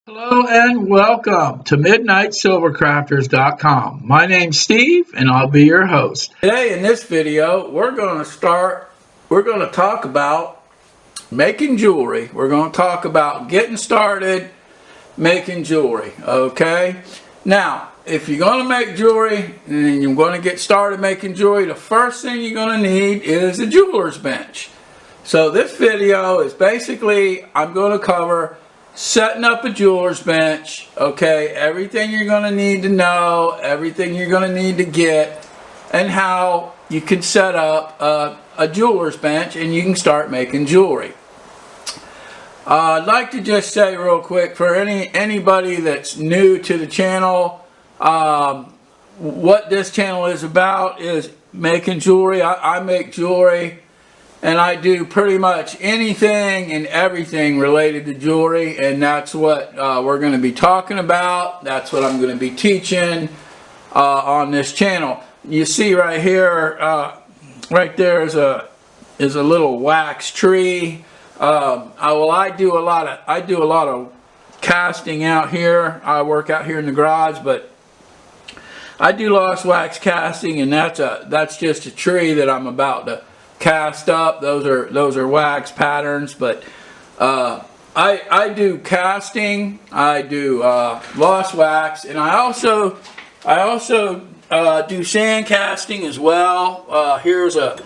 Hello and welcome to MidnightSilverCrafters.com. My name's Steve and I'll be your host. Today in this video, we're going to talk about making jewelry. We're going to talk about getting started making jewelry, okay? Now, if you're going to make jewelry and you're going to get started making jewelry, the first thing you're going to need is a jeweler's bench. So this video is basically, I'm going to cover setting up a jeweler's bench, okay, everything you're going to need to know, everything you're going to need to get, and how you can set up a jeweler's bench and you can start making jewelry. I'd like to just say real quick, for anybody that's new to the channel, what this channel is about is making jewelry. I make jewelry. And I do pretty much anything and everything related to jewelry, and that's what we're going to be talking about. That's what I'm going to be teaching on this channel. You see right here, right there is a little wax tree. I do a lot of casting out here. I work out here in the garage, but I do lost wax casting, and that's just a tree that I'm about to cast up. Those are wax patterns, but I do casting, I do lost wax, and I also do sand casting as well. Here's a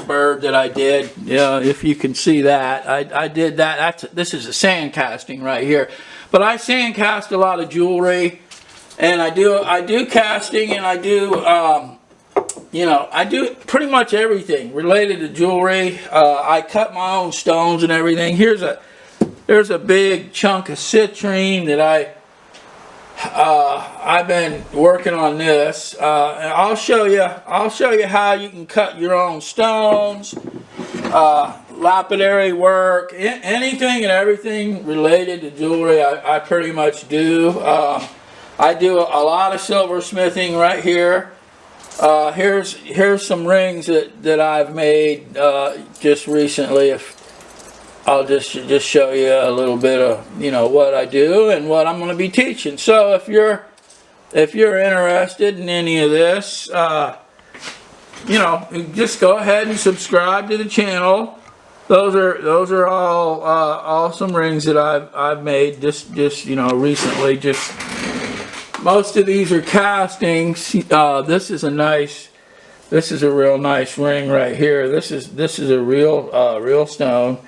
bird that I did. Yeah, if you can see that, I did that. This is a sand casting right here. But I sand cast a lot of jewelry, and I do casting, and I do I do pretty much everything related to jewelry. I cut my own stones and everything. There's a big chunk of citrine that I've been working on this. And I'll show you how you can cut your own stones, lapidary work, anything and everything related to jewelry. I pretty much do. I do a lot of silversmithing right here. Here's some rings that I've made just recently. If I'll just show you a little bit of what I do and what I'm going to be teaching. So if you're interested in any of this, just go ahead and subscribe to the channel. Those are all awesome rings that I've made just recently. Most of these are castings. This is a real nice ring right here. This is a real stone.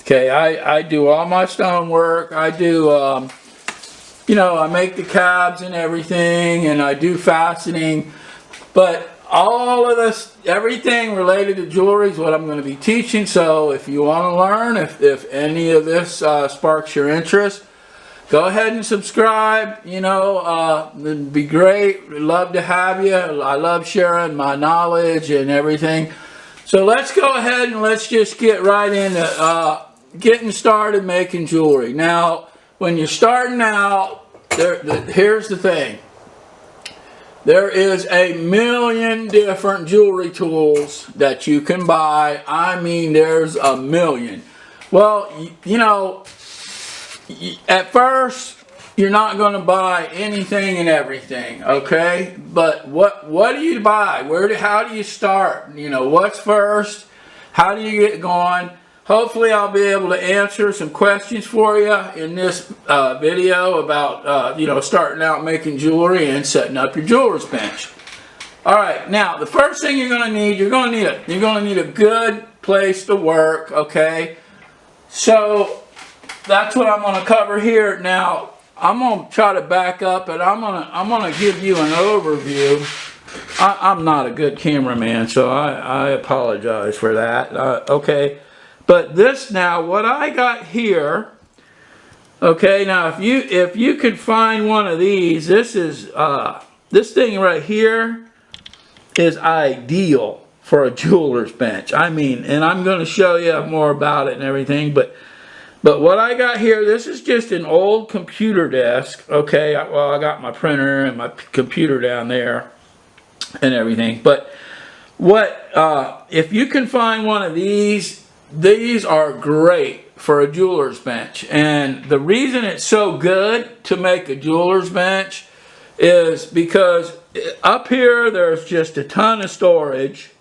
Okay, I do all my stone work. I do I make the cabs and everything, and I do fastening. But all of this, everything related to jewelry is what I'm going to be teaching. So if you want to learn, if any of this sparks your interest, go ahead and subscribe. It'd be great. We'd love to have you. I love sharing my knowledge and everything. So let's go ahead and let's just get right into getting started making jewelry. Now, when you're starting out, here's the thing. There is a million different jewelry tools that you can buy. I mean, there's a million. Well, at first, you're not going to buy anything and everything, okay? But what do you buy? How do you start? What's first? How do you get going? Hopefully, I'll be able to answer some questions for you in this video about starting out making jewelry and setting up your jeweler's bench. All right, now the first thing you're going to need a good place to work, okay? So that's what I'm going to cover here. Now, I'm going to try to back up, and I'm going to give you an overview. I'm not a good cameraman, so I apologize for that. Okay, but what I got here. Okay, now if you could find one of these, this thing right here is ideal for a jeweler's bench. I mean, and I'm going to show you more about it and everything, but what I got here, this is just an old computer desk, okay? Well, I got my printer and my computer down there and everything. But if you can find one of these are great for a jeweler's bench. And the reason it's so good to make a jeweler's bench is because up here there's just a ton of storage,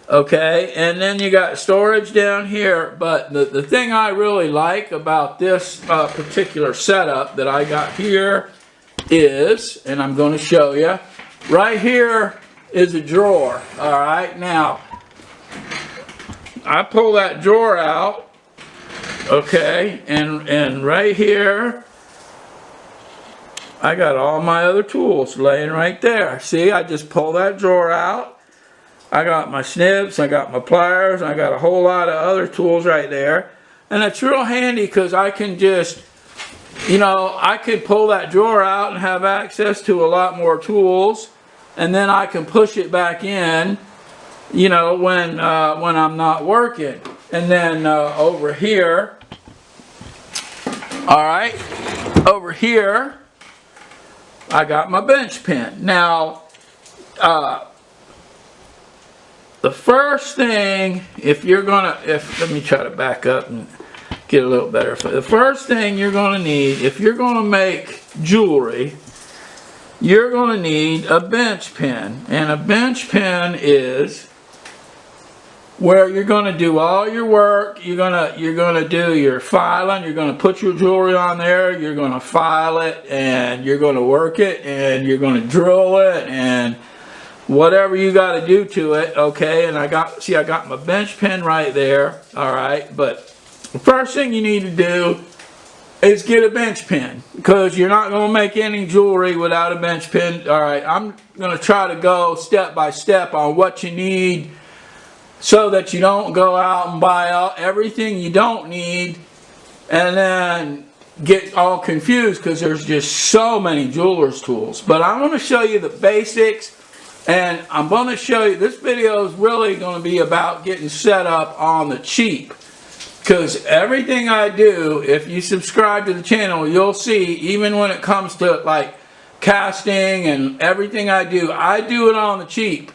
okay, and then you got storage down here. But the thing I really like about this particular setup that I got here is, and I'm going to show you, right here is a drawer. All right, now I pull that drawer out, okay, and right here I got all my other tools laying right there. See, I just pull that drawer out. I got my snips, I got my pliers, I got a whole lot of other tools right there. And it's real handy because I can just, you know, I could pull that drawer out and have access to a lot more tools. And then I can push it back in, you know, when I'm not working. And then over here, all right, over here, I got my bench pen. Now, the first thing, if you're gonna, let me try to back up and get a little better. The first thing you're gonna need, if you're gonna make jewelry, you're gonna need a bench pen. And a bench pen is where you're going to do all your work. You're gonna do your filing. You're going to put your jewelry on there. You're going to file it, and you're going to work it, and you're going to drill it, and whatever you got to do to it. Okay, and I got my bench pen right there. All right, but the first thing you need to do is get a bench pen, because you're not going to make any jewelry without a bench pen. All right, I'm going to try to go step by step on what you need, so that you don't go out and buy everything you don't need and then get all confused, because there's just so many jeweler's tools. But I'm going to show you the basics, and I'm going to show you, this video is really going to be about getting set up on the cheap, because everything I do, if you subscribe to the channel, you'll see, even when it comes to like casting and everything I do it on the cheap.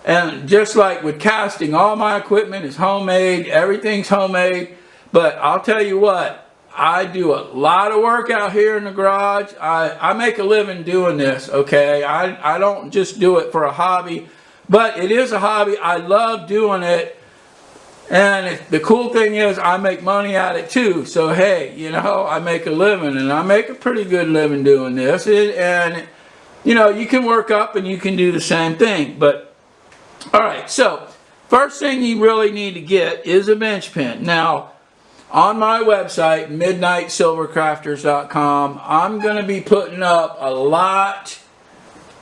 And just like with casting, all my equipment is homemade, everything's homemade. But I'll tell you what, I do a lot of work out here in the garage. I make a living doing this, okay? I don't just do it for a hobby, but it is a hobby. I love doing it. And the cool thing is I make money at it too. So hey, you know, I make a living, and I make a pretty good living doing this. And you know, you can work up and you can do the same thing. But alright, so first thing you really need to get is a bench pen. Now, on my website, midnightsilvercrafters.com, I'm going to be putting up a lot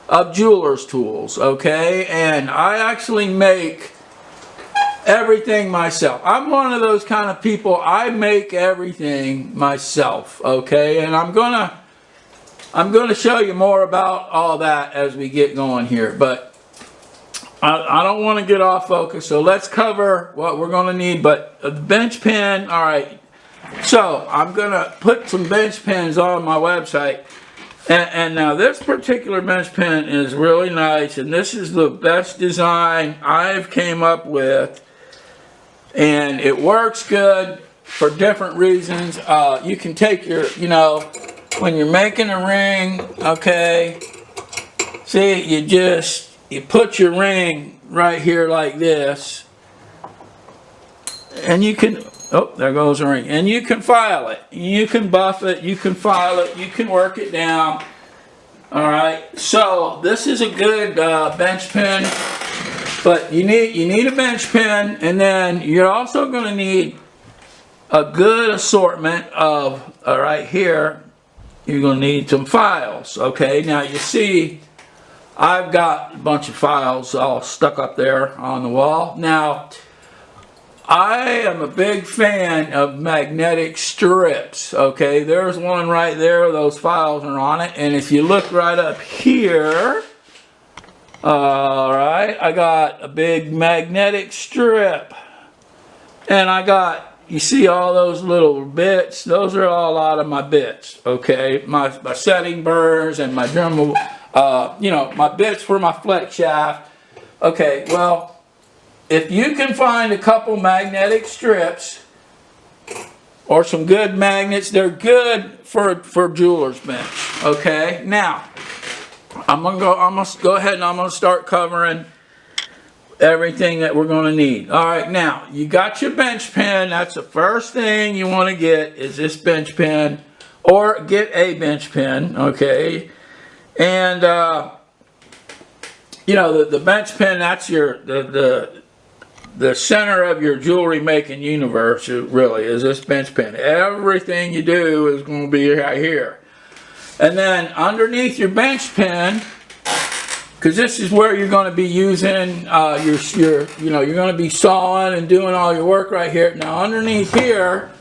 of jeweler's tools, okay? And I actually make everything myself. I'm one of those kind of people, I make everything myself, okay? And I'm going to show you more about all that as we get going here, but I don't want to get off focus, so let's cover what we're going to need. But the bench pen, all right, so I'm going to put some bench pens on my website. And now this particular bench pen is really nice, and this is the best design I've came up with. And it works good for different reasons. You can take your, you know, when you're making a ring, okay, see, you put your ring right here like this, and you can, oh, there goes the ring, and you can file it, you can buff it, you can file it, you can work it down. Alright, so this is a good bench pen, but you need a bench pen, and then you're also going to need a good assortment of, right here, you're going to need some files. Okay, now you see I've got a bunch of files all stuck up there on the wall. Now, I am a big fan of magnetic strips. Okay, there's one right there. Those files are on it. And if you look right up here, alright, I got a big magnetic strip. And I got, you see all those little bits? Those are all out of my bits. Okay, my setting burrs and my Dremel. You know, my bits for my flex shaft. Okay, well, if you can find a couple magnetic strips, or some good magnets. They're good for jeweler's bench. Okay, now I'm gonna go ahead and I'm gonna start covering everything that we're gonna need. All right, now you got your bench pen. That's the first thing you want to get is this bench pen, or get a bench pen. Okay, and you know, the bench pen, that's your the center of your jewelry making universe. It really is this bench pen. Everything you do is going to be right here. And then underneath your bench pen, because this is where you're going to be using your you know, you're going to be sawing and doing all your work right here. Now underneath here,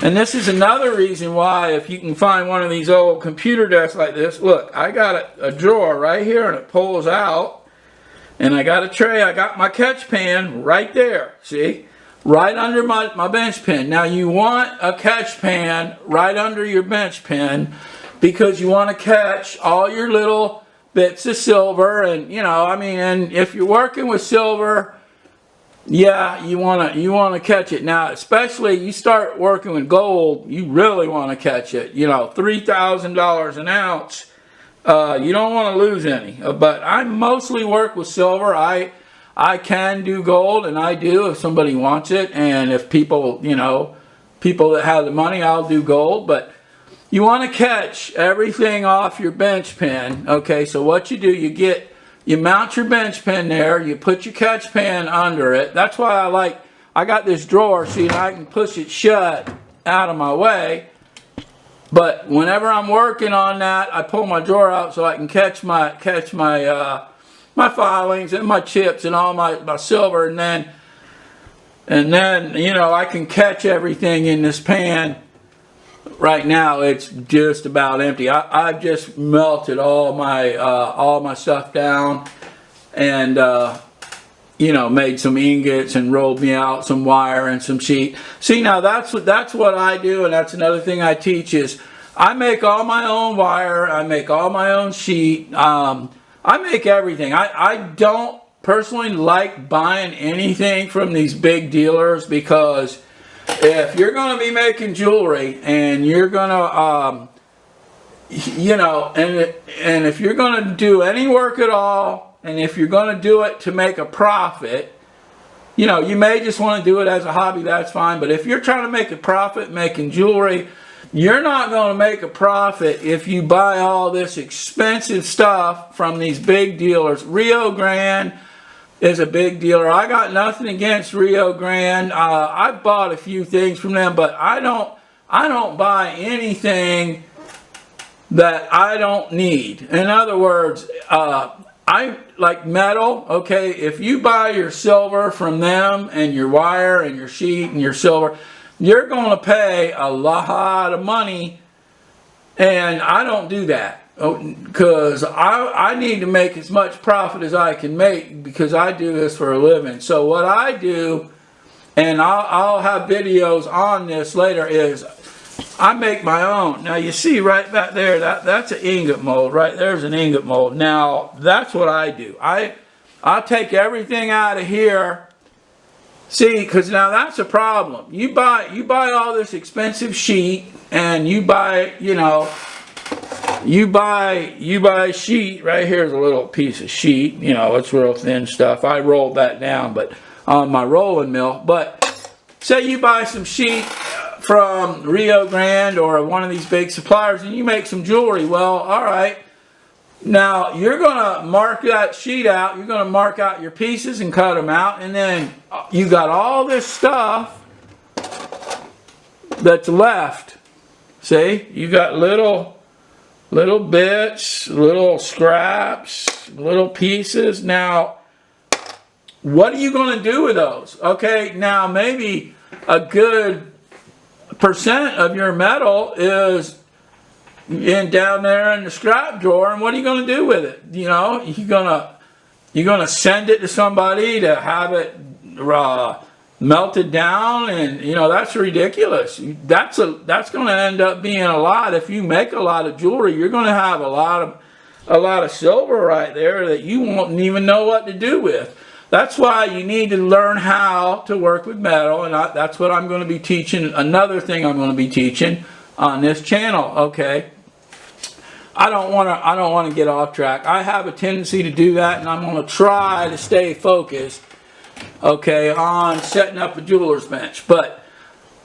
and this is another reason why, if you can find one of these old computer desks like this, look, I got a drawer right here and it pulls out, and I got a tray, I got my catch pan right there, see? Right under my bench pen. Now you want a catch pan right under your bench pen because you want to catch all your little bits of silver, and you know, I mean, and if you're working with silver, yeah, you want to catch it. Now, especially you start working with gold, you really want to catch it. You know, $3,000 an ounce. You don't want to lose any. But I mostly work with silver. I can do gold, and I do if somebody wants it, and if people, you know, people that have the money, I'll do gold. But you want to catch everything off your bench pen. Okay, so what you do, you mount your bench pen there, you put your catch pan under it. That's why I got this drawer so I can push it shut out of my way. But whenever I'm working on that, I pull my drawer out so I can catch my my filings and my chips and all my silver, and then you know, I can catch everything in this pan. Right now it's just about empty. I've just melted all my stuff down, and you know, made some ingots and rolled me out some wire and some sheet. See, now that's what I do, and that's another thing I teach is I make all my own wire, I make all my own sheet, I make everything. I don't personally like buying anything from these big dealers, because if you're going to be making jewelry and you're going to, you know, and if you're going to do any work at all, and if you're going to do it to make a profit, you know, you may just want to do it as a hobby, that's fine. But if you're trying to make a profit making jewelry, you're not going to make a profit if you buy all this expensive stuff from these big dealers. Rio Grande is a big dealer. I got nothing against Rio Grande. I've bought a few things from them, but I don't buy anything that I don't need. In other words, I like metal. Okay, if you buy your silver from them and your wire and your sheet and your silver, you're going to pay a lot of money, and I don't do that. Because I need to make as much profit as I can make, because I do this for a living. So what I do, and I'll have videos on this later, is I make my own. Now you see right back there, that's an ingot mold. Right there's an ingot mold. Now that's what I do. I take everything out of here. See, because now that's a problem. You buy all this expensive sheet, and you buy, you know, you buy sheet. Right here's a little piece of sheet, you know, it's real thin stuff. I rolled that down but on my rolling mill. But say you buy some sheet from Rio Grande or one of these big suppliers, and you make some jewelry. Well, all right, now you're gonna mark that sheet out, you're gonna mark out your pieces and cut them out, and then you got all this stuff that's left. See, you got little bits, little scraps, little pieces. Now, what are you going to do with those? Okay, now maybe a good percent of your metal is down there in the scrap drawer, and what are you going to do with it? You know, you're gonna send it to somebody to have it melted down, and you know, that's ridiculous. That's going to end up being a lot. If you make a lot of jewelry, you're going to have a lot of silver right there that you won't even know what to do with. that's why you need to learn how to work with metal, and that's what I'm going to be teaching. Another thing I'm going to be teaching on this channel. Okay, I don't want to get off track. I have a tendency to do that, and I'm going to try to stay focused, okay, on setting up a jeweler's bench. But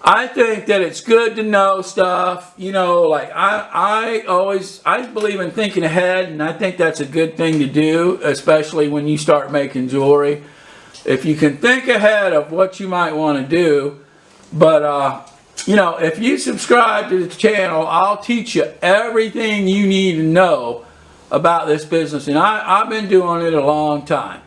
I think that it's good to know stuff, you know, like I believe in thinking ahead, and I think that's a good thing to do, especially when you start making jewelry. If you can think ahead of what you might want to do. But, you know, if you subscribe to the channel, I'll teach you everything you need to know about this business. And I've been doing it a long time.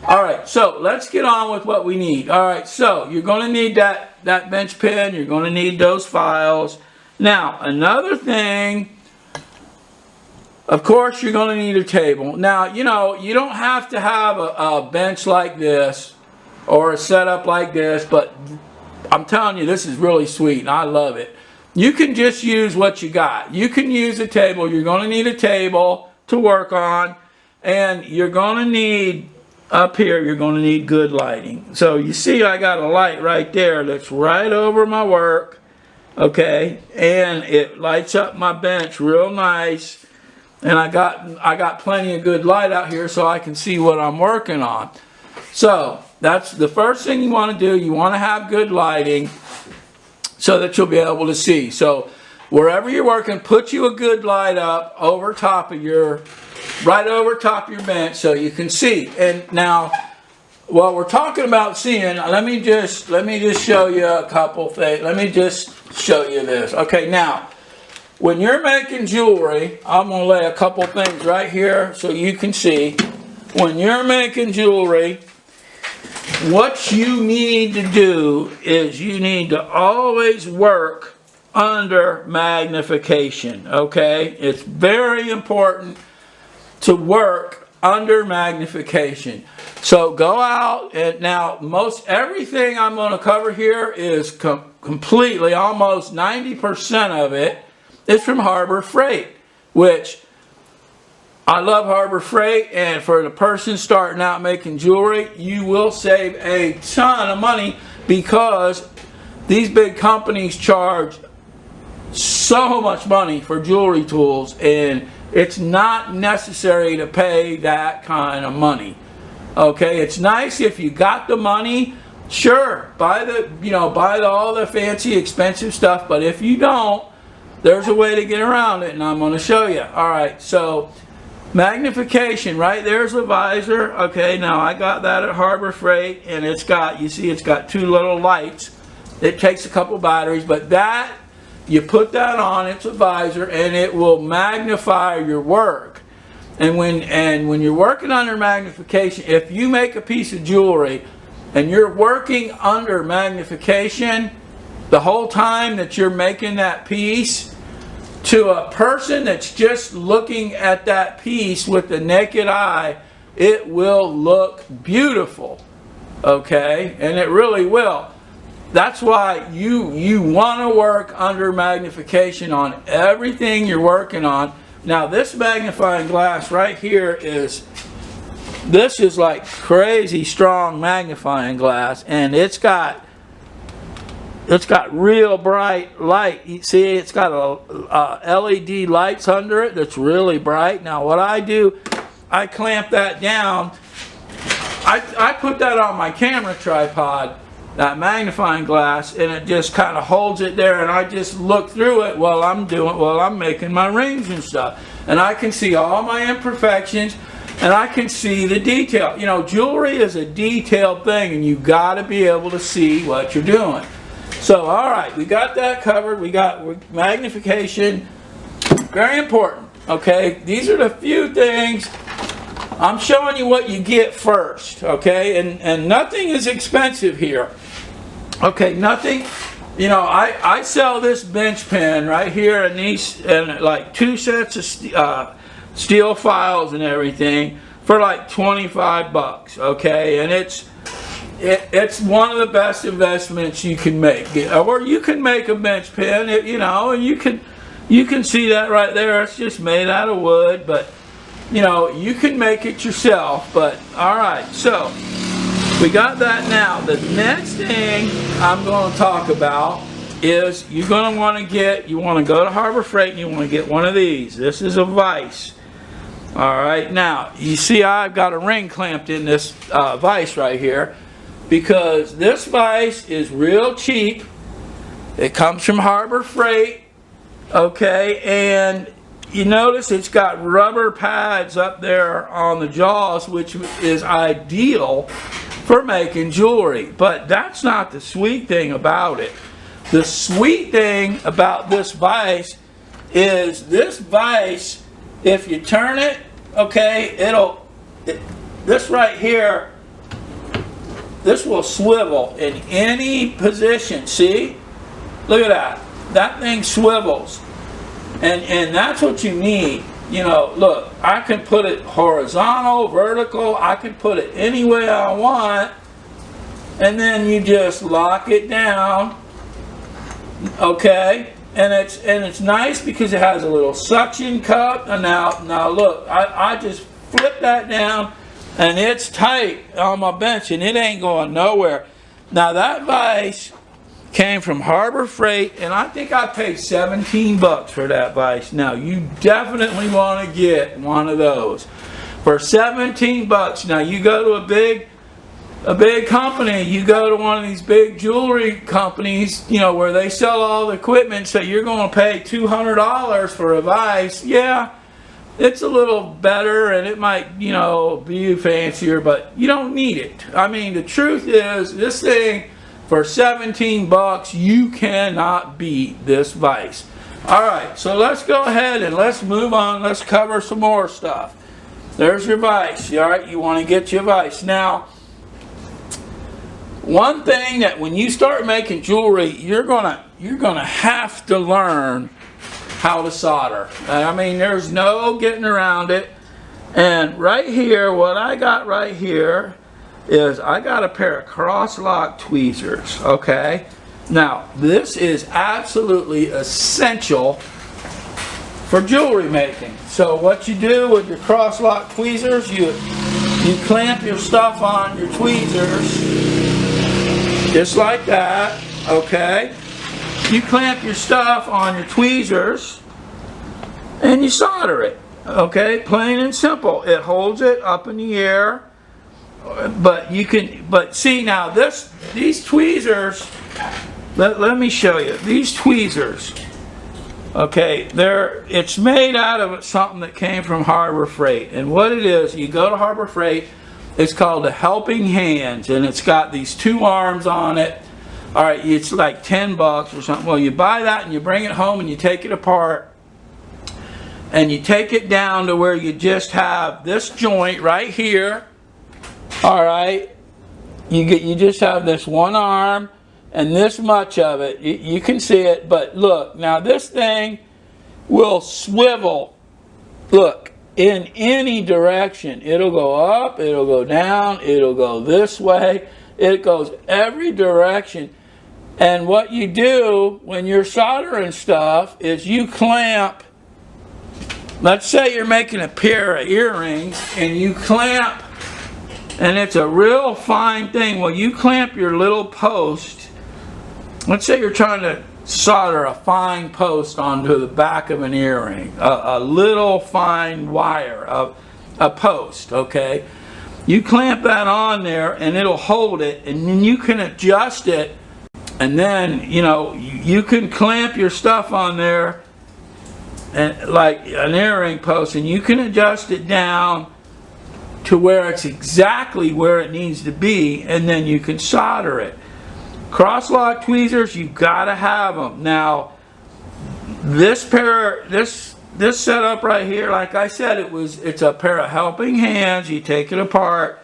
Alright, so let's get on with what we need. Alright, so you're going to need that bench pen. You're going to need those files. Now, another thing, of course, you're going to need a table. Now, you know, you don't have to have a bench like this or a setup like this, but I'm telling you, this is really sweet, and I love it. You can just use what you got. You can use a table. You're going to need a table to work on, and you're going to need... Up here, you're going to need good lighting. So you see I got a light right there that's right over my work, okay, and it lights up my bench real nice, and I got plenty of good light out here so I can see what I'm working on. So that's the first thing you want to do. You want to have good lighting so that you'll be able to see. So wherever you're working, put you a good light up over top of your right over top of your bench so you can see. And now, while we're talking about seeing, let me just show you a couple things. Let me just show you this. Okay, now, when you're making jewelry, I'm going to lay a couple things right here so you can see. When you're making jewelry, what you need to do is you need to always work under magnification. Okay, it's very important to work under magnification. So go out, and now most everything I'm going to cover here is completely, almost 90% of it is from Harbor Freight, which I love Harbor Freight, and for the person starting out making jewelry, you will save a ton of money because these big companies charge so much money for jewelry tools, and it's not necessary to pay that kind of money. Okay, it's nice if you got the money, sure, buy all the fancy expensive stuff, but if you don't, there's a way to get around it, and I'm going to show you. Alright, so magnification, right there's the visor. Okay, now I got that at Harbor Freight, and it's got, you see it's got two little lights. It takes a couple batteries, but that, you put that on, it's a visor, and it will magnify your work. And when you're working under magnification, if you make a piece of jewelry and you're working under magnification the whole time that you're making that piece, to a person that's just looking at that piece with the naked eye, it will look beautiful. Okay, and it really will. That's why you want to work under magnification on everything you're working on. Now this magnifying glass right here this is like crazy strong magnifying glass, and it's got real bright light. You see, it's got a LED lights under it that's really bright. Now what I do, I clamp that down. I put that on my camera tripod, that magnifying glass, and it just kind of holds it there, and I just look through it while I'm making my rings and stuff, and I can see all my imperfections, and I can see the detail. You know, jewelry is a detailed thing, and you got to be able to see what you're doing. So all right, we got that covered. We got magnification, very important. Okay, these are the few things. I'm showing you what you get first, okay, and nothing is expensive here. Okay, nothing. You know, I sell this bench pen right here, and like 2 sets of steel files and everything for like 25 bucks. Okay, and it's one of the best investments you can make. Or you can make a bench pen, you know, and you can see that right there. It's just made out of wood, but you know, you can make it yourself. But all right, so We got that now. The next thing I'm going to talk about is you're going to want to get, you want to go to Harbor Freight and you want to get one of these. This is a vise. Alright, now you see I've got a ring clamped in this vise right here because this vise is real cheap. It comes from Harbor Freight, okay, and you notice it's got rubber pads up there on the jaws, which is ideal for making jewelry. But that's not the sweet thing about it. The sweet thing about this vise is this vise, if you turn it, okay, this right here, this will swivel in any position. See? Look at that. That thing swivels. And that's what you need. You know, look, I can put it horizontal, vertical, I can put it any way I want. And then you just lock it down. Okay? And it's nice because it has a little suction cup. And now look, I just flip that down and it's tight on my bench and it ain't going nowhere. Now that vise came from Harbor Freight and I think I paid 17 bucks for that vise. Now you definitely want to get one of those for 17 bucks. Now you go to a big company, you go to one of these big jewelry companies, you know, where they sell all the equipment, so you're going to pay $200 for a vise. Yeah, it's a little better and it might, you know, be fancier, but you don't need it. I mean, the truth is, this thing for 17 bucks, you cannot beat this vise. Alright, so let's go ahead and let's move on. Let's cover some more stuff. There's your vise. Alright, you want to get your vise. Now, one thing that when you start making jewelry, you're gonna have to learn how to solder. I mean, there's no getting around it. And right here, what I got right here is I got a pair of cross-lock tweezers. Okay, now this is absolutely essential for jewelry making. So what you do with your cross-lock tweezers, you clamp your stuff on your tweezers. Just like that, okay? You clamp your stuff on your tweezers and you solder it, okay? Plain and simple. It holds it up in the air, but see now these tweezers, let me show you. These tweezers, okay, it's made out of something that came from Harbor Freight. And what it is, you go to Harbor Freight, it's called a helping hands, and it's got these two arms on it. Alright, it's like 10 bucks or something. Well, you buy that and you bring it home and you take it apart and you take it down to where you just have this joint right here. Alright, you just have this one arm and this much of it. You can see it, but look, now this thing will swivel. Look, in any direction. It'll go up, it'll go down, it'll go this way. It goes every direction. And what you do when you're soldering stuff is you clamp, let's say you're making a pair of earrings and you clamp, and it's a real fine thing. Well, you clamp your little post. Let's say you're trying to solder a fine post onto the back of an earring, a little fine wire of a post, okay? You clamp that on there and it'll hold it, and then you can adjust it, and then, you know, you can clamp your stuff on there and like an earring post, and you can adjust it down to where it's exactly where it needs to be, and then you can solder it. Cross-lock tweezers, you've got to have them. Now, this setup right here, like I said, it's a pair of helping hands. You take it apart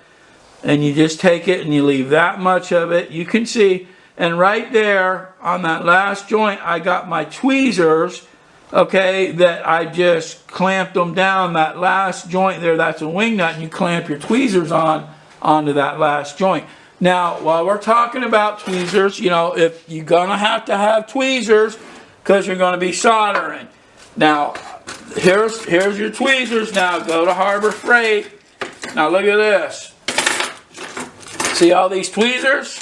and you just take it and you leave that much of it. You can see, and right there on that last joint, I got my tweezers, okay, that I just clamped them down. That last joint there, that's a wing nut, and you clamp your tweezers onto that last joint. Now, while we're talking about tweezers, you know, if you're going to have tweezers because you're going to be soldering. Now, here's your tweezers. Now, go to Harbor Freight. Now, look at this. See all these tweezers?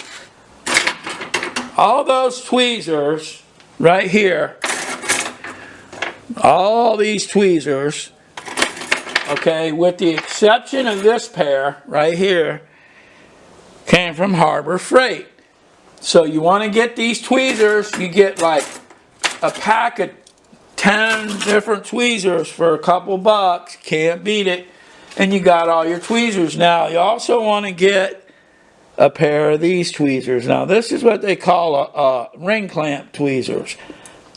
All those tweezers right here, all these tweezers, okay, with the exception of this pair right here, came from Harbor Freight. So you want to get these tweezers, you get like a pack of 10 different tweezers for a couple bucks, can't beat it, and you got all your tweezers. Now you also want to get a pair of these tweezers. Now this is what they call a ring clamp tweezers.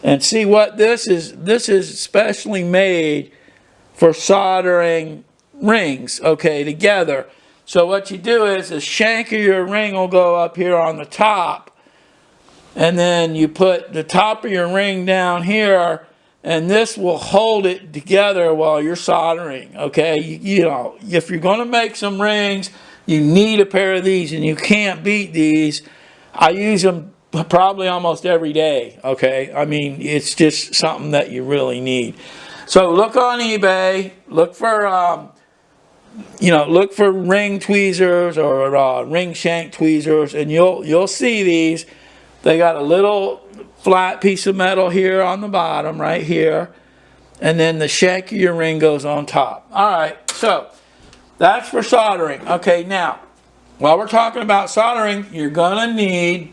And see what this is specially made for soldering rings, okay, together. So what you do is the shank of your ring will go up here on the top, and then you put the top of your ring down here, and this will hold it together while you're soldering, okay? You know, if you're going to make some rings, you need a pair of these, and you can't beat these. I use them probably almost every day, okay? I mean, it's just something that you really need. So look on eBay, look for, look for ring tweezers or ring shank tweezers, and you'll see these. They got a little flat piece of metal here on the bottom, right here, and then the shank of your ring goes on top. All right, so that's for soldering. Okay, now, while we're talking about soldering, you're going to need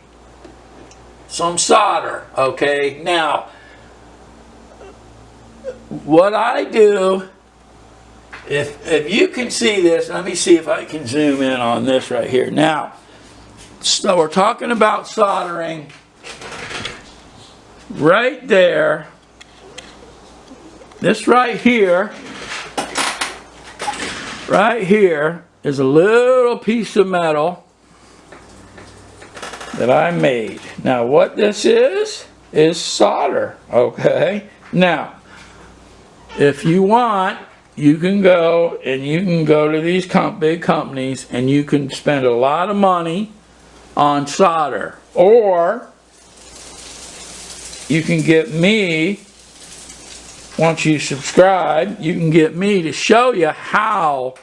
some solder. Okay, now, what I do, if you can see this, let me see if I can zoom in on this right here. Now, so we're talking about soldering. Right there, this right here is a little piece of metal that I made. Now what this is solder, okay? Now, if you want, you can go to these big companies and you can spend a lot of money on solder, or you can get me, once you subscribe, you can get me to show you how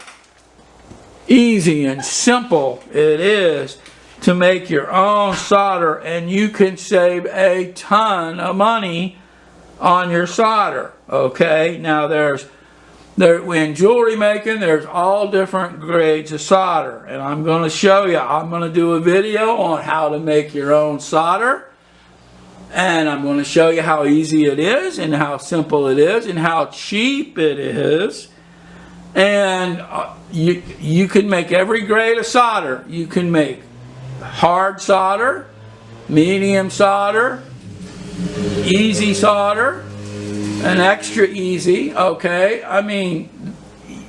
easy and simple it is to make your own solder, and you can save a ton of money on your solder. Okay, now in jewelry making, there's all different grades of solder, and I'm going to show you. I'm going to do a video on how to make your own solder, and I'm going to show you how easy it is and how simple it is and how cheap it is. And you can make every grade of solder. You can make hard solder, medium solder, easy solder, and extra easy. Okay, I mean,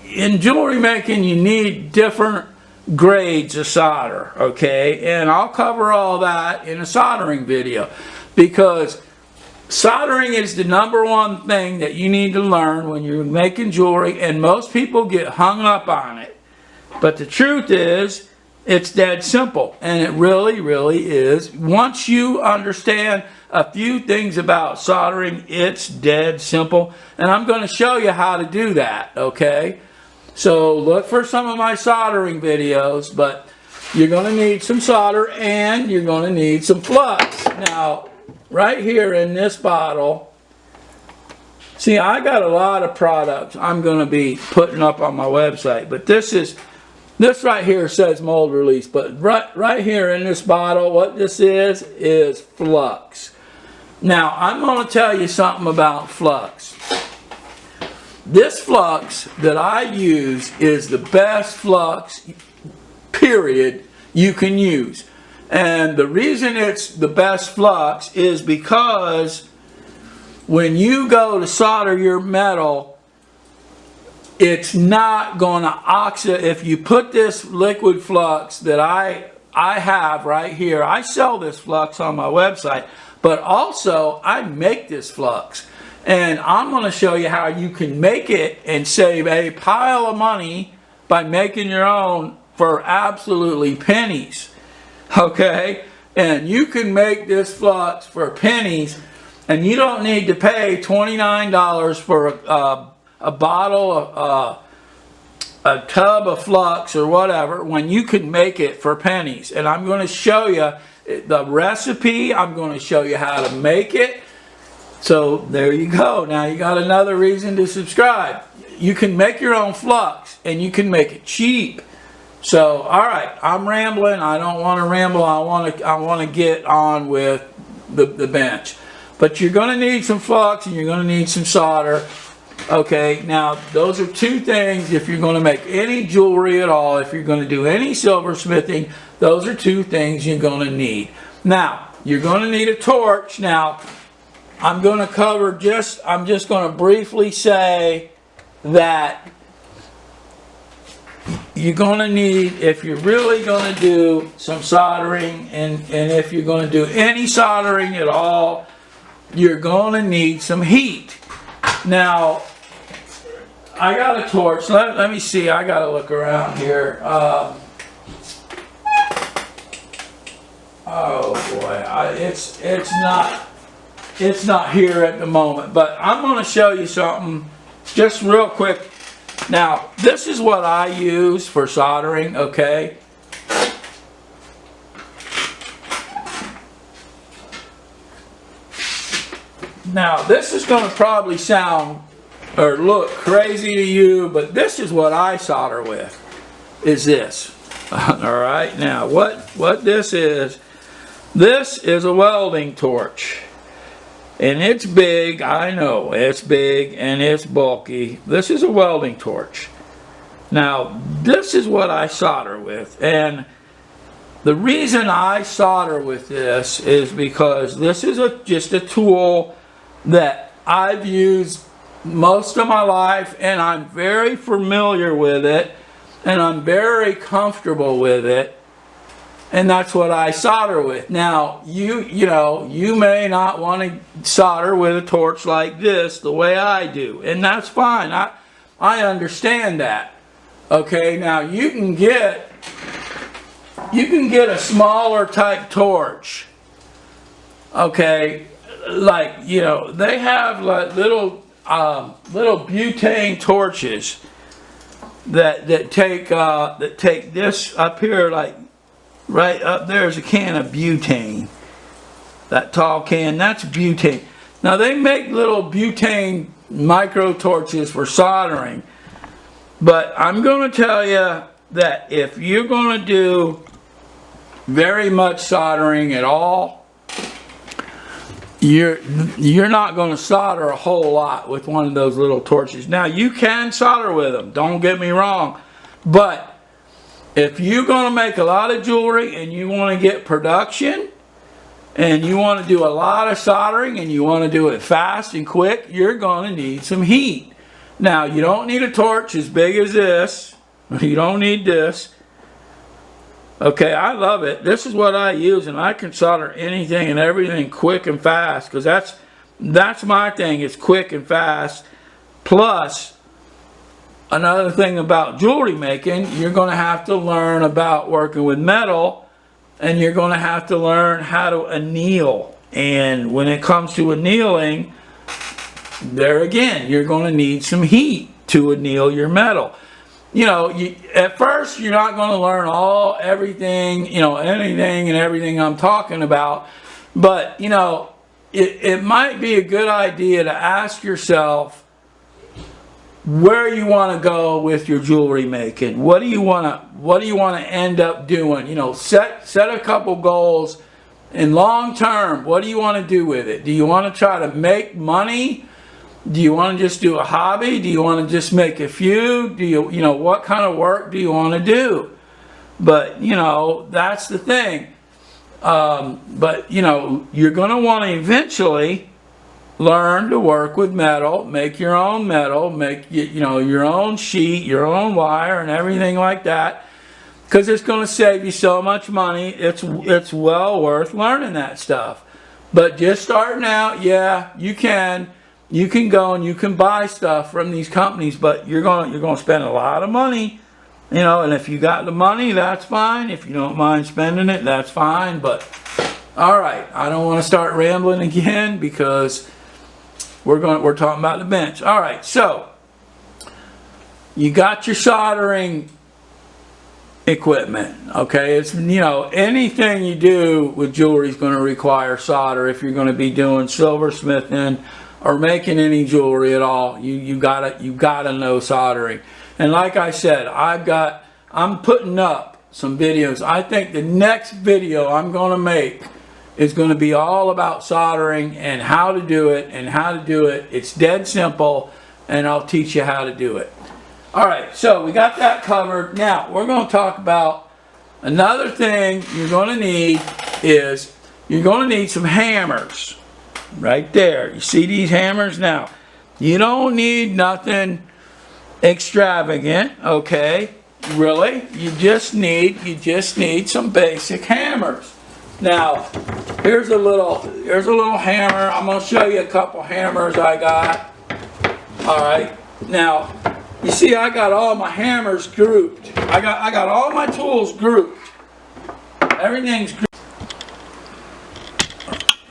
in jewelry making you need different grades of solder. Okay, and I'll cover all that in a soldering video, because soldering is the #1 thing that you need to learn when you're making jewelry, and most people get hung up on it. But the truth is, it's dead simple, and it really, really is. Once you understand a few things about soldering, it's dead simple, and I'm going to show you how to do that, okay? So look for some of my soldering videos, but you're going to need some solder and you're going to need some flux. Now, right here in this bottle, see, I got a lot of products I'm going to be putting up on my website, but this right here says mold release, but right here in this bottle, what this is flux. Now, I'm going to tell you something about flux. This flux that I use is the best flux, period, you can use. And the reason it's the best flux is because when you go to solder your metal, it's not going to oxidate. If you put this liquid flux that I have right here, I sell this flux on my website, but also I make this flux. And I'm going to show you how you can make it and save a pile of money by making your own for absolutely pennies. Okay? And you can make this flux for pennies, and you don't need to pay $29 for a bottle a tub of flux or whatever when you can make it for pennies. And I'm going to show you the recipe. I'm going to show you how to make it. So there you go. Now you got another reason to subscribe. You can make your own flux and you can make it cheap. So all right, I'm rambling. I don't want to ramble. I want to get on with the bench. But you're going to need some flux and you're going to need some solder. Okay, now those are two things. If you're going to make any jewelry at all, if you're going to do any silversmithing, those are two things you're going to need. Now, you're going to need a torch. Now, I'm going to cover I'm just going to briefly say that you're going to need, if you're really going to do some soldering, and if you're going to do any soldering at all, you're going to need some heat. Now, I got a torch. Let me see. I got to look around here. Oh boy, it's not here at the moment. But I'm going to show you something just real quick. Now, this is what I use for soldering. Okay. Now, this is going to probably sound or look crazy to you, but this is what I solder with, is this. All right, now what this is a welding torch. And it's big, I know, it's big and it's bulky. This is a welding torch. Now, this is what I solder with. And the reason I solder with this is because this is just a tool that I've used most of my life, and I'm very familiar with it, and I'm very comfortable with it, and that's what I solder with. Now, you may not want to solder with a torch like this the way I do, and that's fine. I understand that. Okay, now you can get a smaller type torch. Okay, like, they have like little butane torches that take this up here, like right up there's a can of butane. That tall can, that's butane. Now they make little butane micro torches for soldering, but I'm going to tell you that if you're going to do very much soldering at all, you're not going to solder a whole lot with one of those little torches. Now, you can solder with them, don't get me wrong, but if you're going to make a lot of jewelry and you want to get production and you want to do a lot of soldering and you want to do it fast and quick, you're going to need some heat. Now, you don't need a torch as big as this. You don't need this. Okay, I love it. This is what I use, and I can solder anything and everything quick and fast, because that's my thing. It's quick and fast. Plus, another thing about jewelry making, you're going to have to learn about working with metal, and you're going to have to learn how to anneal. And when it comes to annealing, there again, you're going to need some heat to anneal your metal. At first you're not going to learn everything, anything and everything I'm talking about, but it might be a good idea to ask yourself where you want to go with your jewelry making. What do you want to end up doing? Set a couple goals, and long term, what do you want to do with it? Do you want to try to make money? Do you want to just do a hobby? Do you want to just make a few? Do you what kind of work do you want to do? But, that's the thing. But, you're going to want to eventually learn to work with metal, make your own metal, make, your own sheet, your own wire, and everything like that. Because it's going to save you so much money. It's well worth learning that stuff. But just starting out, yeah, you can go and you can buy stuff from these companies, but you're going to spend a lot of money, and if you got the money, that's fine. If you don't mind spending it, that's fine. But all right, I don't want to start rambling again because we're talking about the bench. All right, so you got your soldering equipment, okay? It's, you know, anything you do with jewelry is going to require solder. If you're going to be doing silversmithing or making any jewelry at all, you gotta know soldering. And like I said, I'm putting up some videos. I think the next video I'm going to make is going to be all about soldering and how to do it It's dead simple, and I'll teach you how to do it. Alright, so we got that covered. Now, we're going to talk about another thing you're going to need is you're going to need some hammers. Right there. You see these hammers? Now, you don't need nothing extravagant, okay? Really? You just need some basic hammers. Now, here's a little hammer. I'm going to show you a couple hammers I got. Alright. Now, you see, I got all my hammers grouped. I got all my tools grouped. Everything's grouped.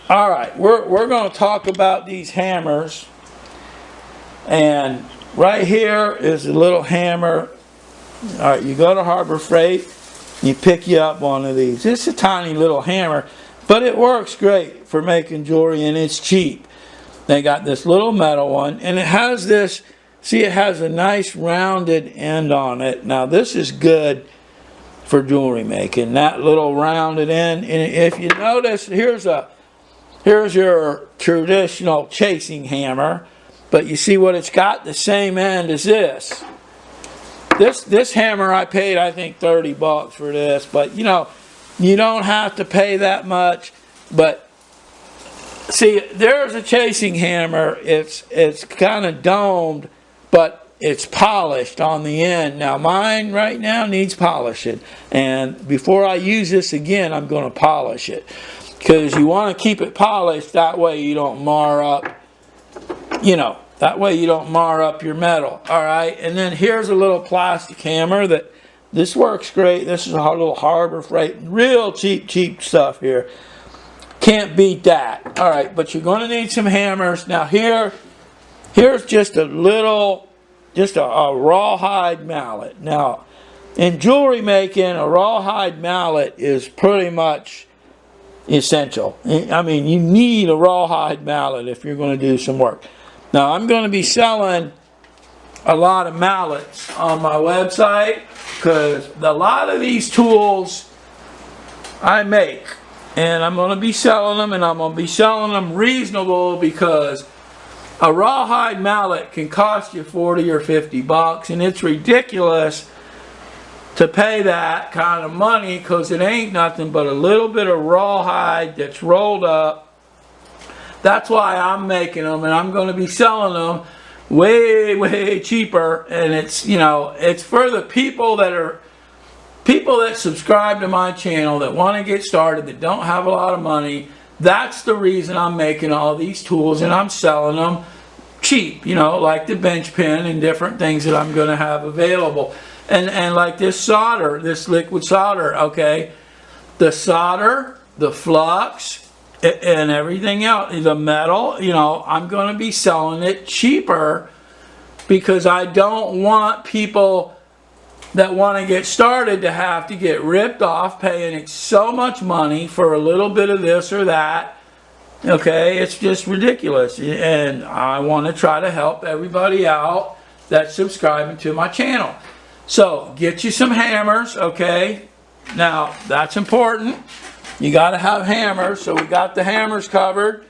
All right, we're going to talk about these hammers. And right here is a little hammer. All right, you go to Harbor Freight, you pick you up one of these. It's a tiny little hammer, but it works great for making jewelry, and it's cheap. They got this little metal one, and it has this. See, it has a nice rounded end on it. Now, this is good for jewelry making, that little rounded end. And if you notice, here's your traditional chasing hammer. But you see what it's got? The same end as this. This hammer I paid, I think, 30 bucks for this. But, you know, you don't have to pay that much. But, see, there's a chasing hammer. It's kind of domed, but it's polished on the end. Now mine right now needs polishing, and before I use this again, I'm going to polish it, because you want to keep it polished, that way you don't mar up, you know, that way you don't mar up your metal. Alright, and then here's a little plastic hammer that this works great. This is a little Harbor Freight, real cheap stuff here. Can't beat that. Alright, but you're going to need some hammers. Now here's just a rawhide mallet. Now, in jewelry making, a rawhide mallet is pretty much essential. I mean, you need a rawhide mallet if you're going to do some work. Now, I'm going to be selling a lot of mallets on my website, because a lot of these tools I make, and I'm going to be selling them, and I'm going to be selling them reasonable, because a rawhide mallet can cost you 40 or 50 bucks, and it's ridiculous to pay that kind of money, because it ain't nothing but a little bit of rawhide that's rolled up. That's why I'm making them, and I'm going to be selling them way cheaper. And it's, you know, it's for the people that subscribe to my channel, that want to get started, that don't have a lot of money. That's the reason I'm making all these tools, and I'm selling them cheap, you know, like the bench pin and different things that I'm going to have available. And like this solder, this liquid solder, okay, the solder, the flux, and everything else, the metal, you know, I'm going to be selling it cheaper, because I don't want people that want to get started to have to get ripped off paying so much money for a little bit of this or that. Okay, it's just ridiculous, and I want to try to help everybody out that's subscribing to my channel. So, get you some hammers, okay? Now, that's important. You got to have hammers, so we got the hammers covered.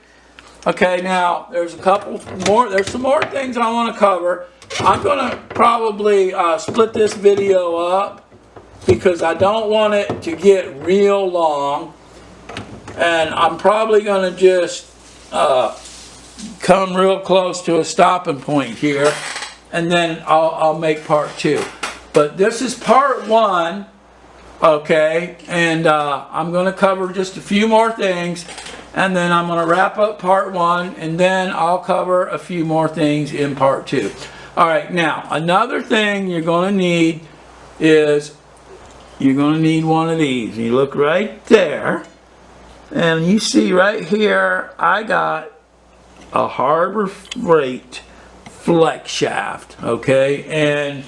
Okay, now, there's some more things I want to cover. I'm going to probably split this video up, because I don't want it to get real long. And I'm probably going to just come real close to a stopping point here, and then I'll make part 2. But this is part 1, okay? And I'm going to cover just a few more things, and then I'm going to wrap up part 1, and then I'll cover a few more things in part 2. All right, now, another thing you're going to need is you're going to need one of these. You look right there. And you see right here, I got a Harbor Freight flex shaft, okay? And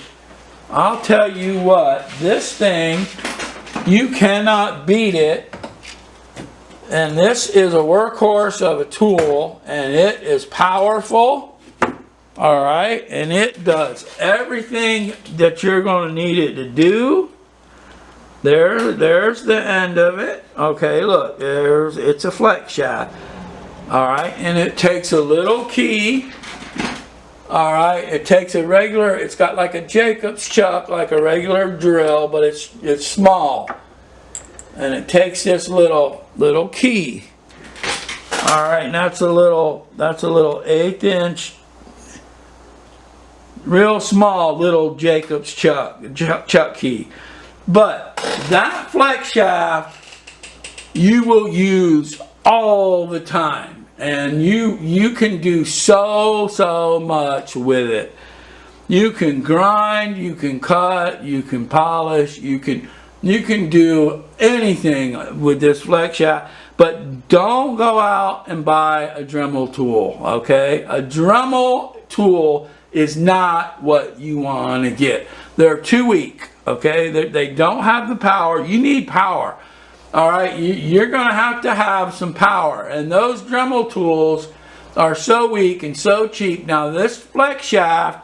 I'll tell you what, this thing, you cannot beat it. And this is a workhorse of a tool, and it is powerful. All right, and it does everything that you're going to need it to do. There's the end of it. Okay, look, it's a flex shaft. All right, and it takes a little key. All right, it takes a regular, it's got like a Jacob's chuck, like a regular drill, but it's small. And it takes this little key. All right, and that's a little 1/8 inch, real small little Jacob's chuck key. But that flex shaft you will use all the time, and you can do so much with it. You can grind, you can cut, you can polish, you can do anything with this flex shaft. But don't go out and buy a Dremel tool, okay? A Dremel tool is not what you want to get. They're too weak, okay? They don't have the power. You need power, all right? You're going to have some power. And those Dremel tools are so weak and so cheap. Now this flex shaft,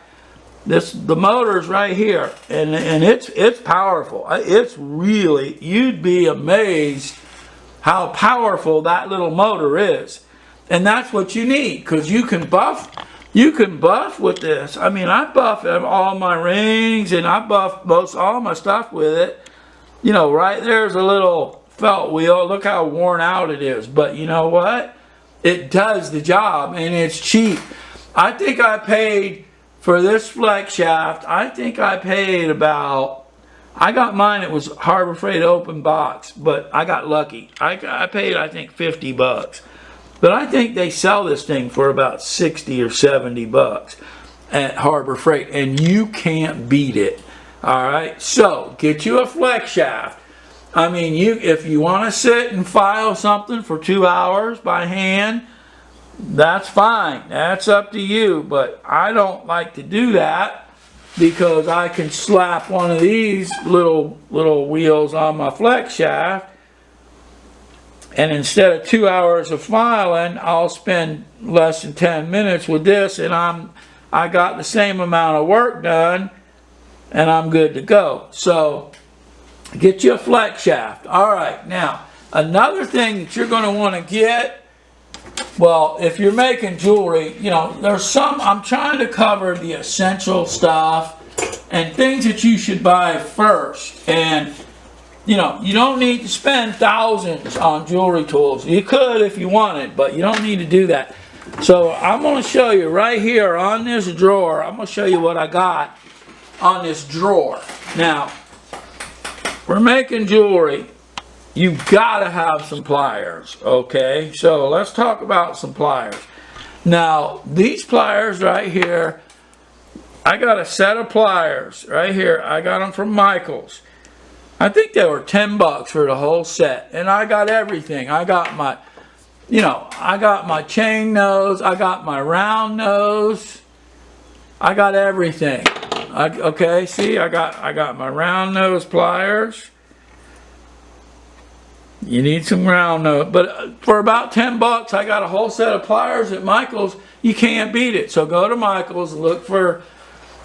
the motor's right here, and it's powerful. It's really, you'd be amazed how powerful that little motor is. And that's what you need, because you can buff with this. I mean, I buff all my rings, and I buff most all my stuff with it. You know, right there's a little felt wheel. Look how worn out it is. But you know what? It does the job, and it's cheap. I think I paid for this flex shaft, I think I paid about, I got mine, it was Harbor Freight open box, but I got lucky. I paid, I think, 50 bucks. But I think they sell this thing for about 60 or 70 bucks at Harbor Freight, and you can't beat it. All right, so get you a flex shaft. I mean, if you want to sit and file something for 2 hours by hand, that's fine. That's up to you. But I don't like to do that, because I can slap one of these little wheels on my flex shaft, and instead of 2 hours of filing, I'll spend less than 10 minutes with this, and I got the same amount of work done, and I'm good to go. So get you a flex shaft. All right, now another thing that you're going to want to get, well, if you're making jewelry, you know, there's some, I'm trying to cover the essential stuff and things that you should buy first. And, you know, you don't need to spend thousands on jewelry tools. You could if you wanted, but you don't need to do that. So I'm going to show you right here on this drawer, I'm going to show you what I got on this drawer. Now, we're making jewelry. You've got to have some pliers, okay? So let's talk about some pliers. Now, these pliers right here, I got a set of pliers right here. I got them from Michael's. I think they were 10 bucks for the whole set. And I got everything. I got my, you know, I got my chain nose. I got my round nose. I got everything. Okay, see, I got my round nose pliers. You need some round nose, but for about 10 bucks, I got a whole set of pliers at Michael's. You can't beat it. So go to Michael's, look for,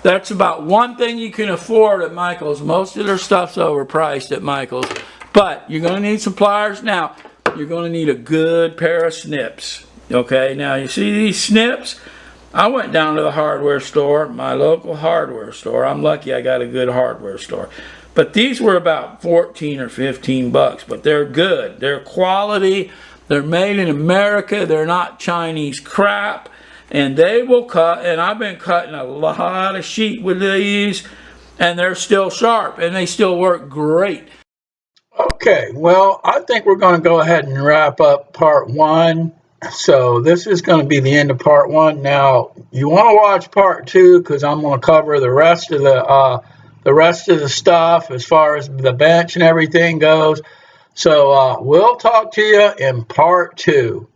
that's about one thing you can afford at Michael's. Most of their stuff's overpriced at Michael's, but you're going to need some pliers. Now, you're going to need a good pair of snips. Okay, now you see these snips? I went down to the hardware store, my local hardware store. I'm lucky I got a good hardware store. But these were about 14 or 15 bucks, but they're good. They're quality. They're made in America. They're not Chinese crap. And they will cut, and I've been cutting a lot of sheet with these, and they're still sharp, and they still work great. Okay, well, I think we're going to go ahead and wrap up part 1. So this is going to be the end of part 1. Now, you want to watch part 2, because I'm going to cover the rest of the stuff as far as the bench and everything goes. So we'll talk to you in part 2.